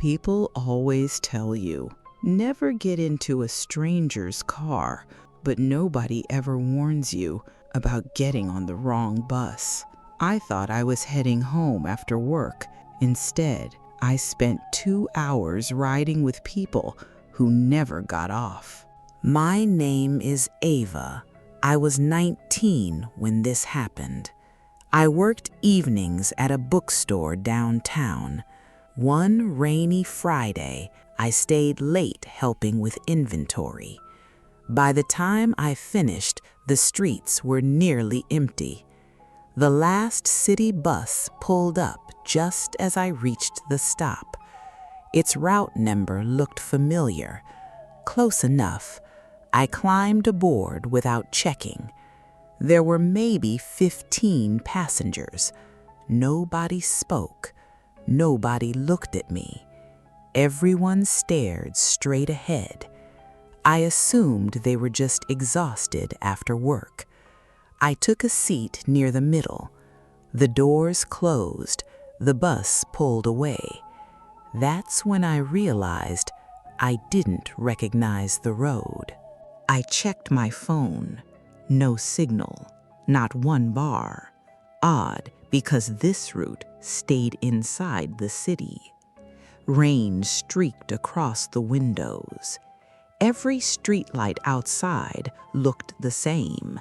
People always tell you, never get into a stranger's car, but nobody ever warns you about getting on the wrong bus. I thought I was heading home after work. Instead, I spent 2 hours riding with people who never got off. My name is Ava. I was 19 when this happened. I worked evenings at a bookstore downtown. One rainy Friday, I stayed late helping with inventory. By the time I finished, the streets were nearly empty. The last city bus pulled up just as I reached the stop. Its route number looked familiar. Close enough. I climbed aboard without checking. There were maybe 15 passengers. Nobody spoke. Nobody looked at me. Everyone stared straight ahead. I assumed they were just exhausted after work. I took a seat near the middle. The doors closed. The bus pulled away. That's when I realized I didn't recognize the road. I checked my phone. No signal. Not one bar. Odd, because this route stayed inside the city. Rain streaked across the windows. Every streetlight outside looked the same.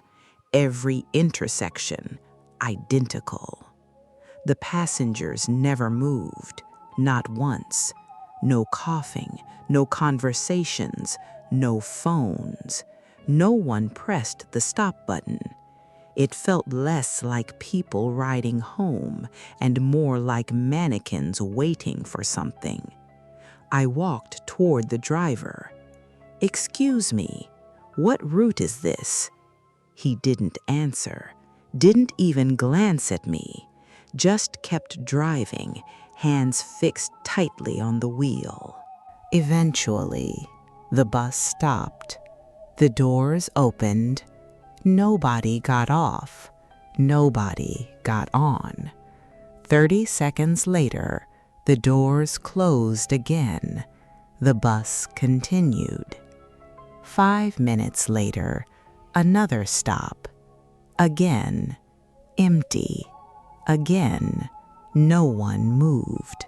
Every intersection identical. The passengers never moved, not once. No coughing, no conversations, no phones. No one pressed the stop button. It felt less like people riding home and more like mannequins waiting for something. I walked toward the driver. "Excuse me, what route is this?" He didn't answer, didn't even glance at me, just kept driving, hands fixed tightly on the wheel. Eventually, the bus stopped. The doors opened. Nobody got off. Nobody got on. 30 seconds later, the doors closed again. The bus continued. 5 minutes later, another stop. Again, empty. Again, no one moved.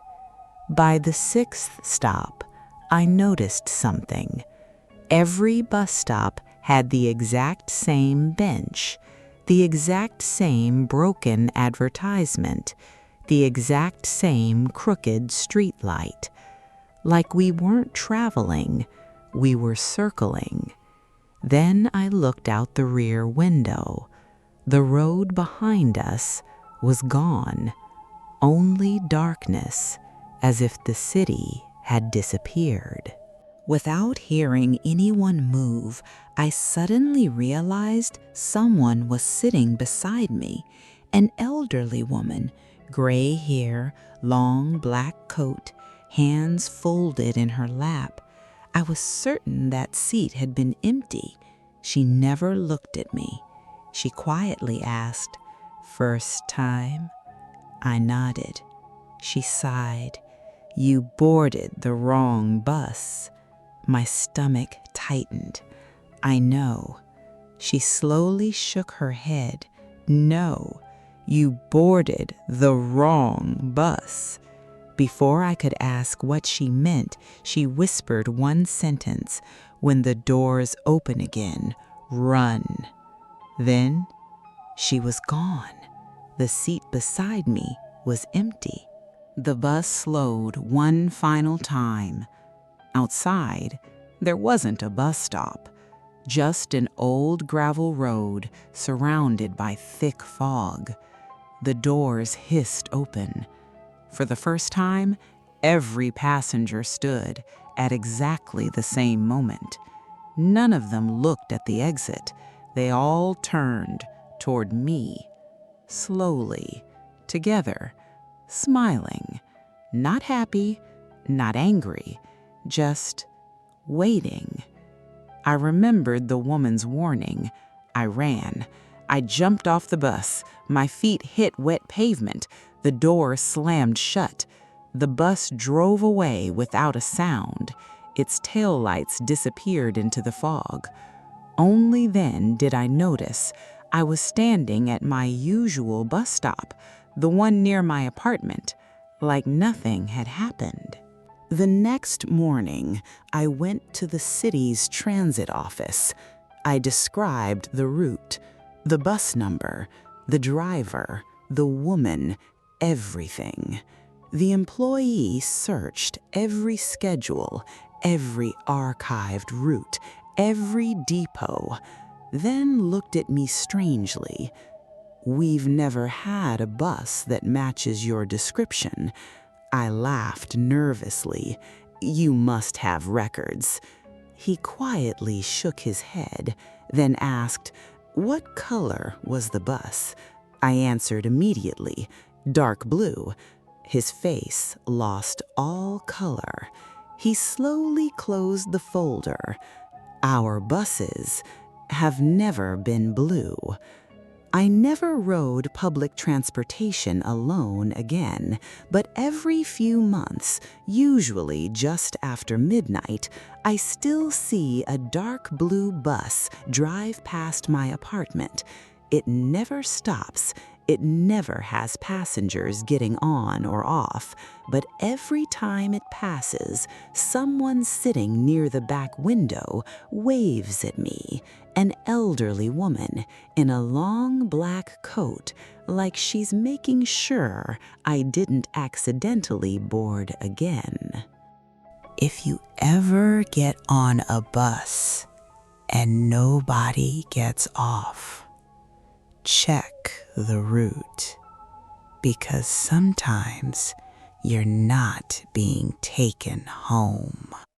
By the 6th stop, I noticed something. Every bus stop had the exact same bench, the exact same broken advertisement, the exact same crooked streetlight. Like we weren't traveling, we were circling. Then I looked out the rear window. The road behind us was gone. Only darkness, as if the city had disappeared. Without hearing anyone move, I suddenly realized someone was sitting beside me, an elderly woman, gray hair, long black coat, hands folded in her lap. I was certain that seat had been empty. She never looked at me. She quietly asked, "First time?" I nodded. She sighed, "You boarded the wrong bus." My stomach tightened. "I know." She slowly shook her head. "No, you boarded the wrong bus." Before I could ask what she meant, she whispered one sentence, "When the doors open again, run." Then she was gone. The seat beside me was empty. The bus slowed one final time. Outside, there wasn't a bus stop, just an old gravel road surrounded by thick fog. The doors hissed open. For the first time, every passenger stood at exactly the same moment. None of them looked at the exit. They all turned toward me, slowly, together, smiling, not happy, not angry, just waiting. I remembered the woman's warning. I ran. I jumped off the bus. My feet hit wet pavement. The door slammed shut. The bus drove away without a sound. Its taillights disappeared into the fog. Only then did I notice I was standing at my usual bus stop, the one near my apartment, like nothing had happened. The next morning, I went to the city's transit office. I described the route, the bus number, the driver, the woman, everything. The employee searched every schedule, every archived route, every depot, then looked at me strangely. "We've never had a bus that matches your description." I laughed nervously. "You must have records." He quietly shook his head, then asked, "What color was the bus?" I answered immediately, "Dark blue." His face lost all color. He slowly closed the folder. "Our buses have never been blue." I never rode public transportation alone again, but every few months, usually just after midnight, I still see a dark blue bus drive past my apartment. It never stops. It never has passengers getting on or off, but every time it passes, someone sitting near the back window waves at me, an elderly woman in a long black coat, like she's making sure I didn't accidentally board again. If you ever get on a bus and nobody gets off, check the route, because sometimes you're not being taken home.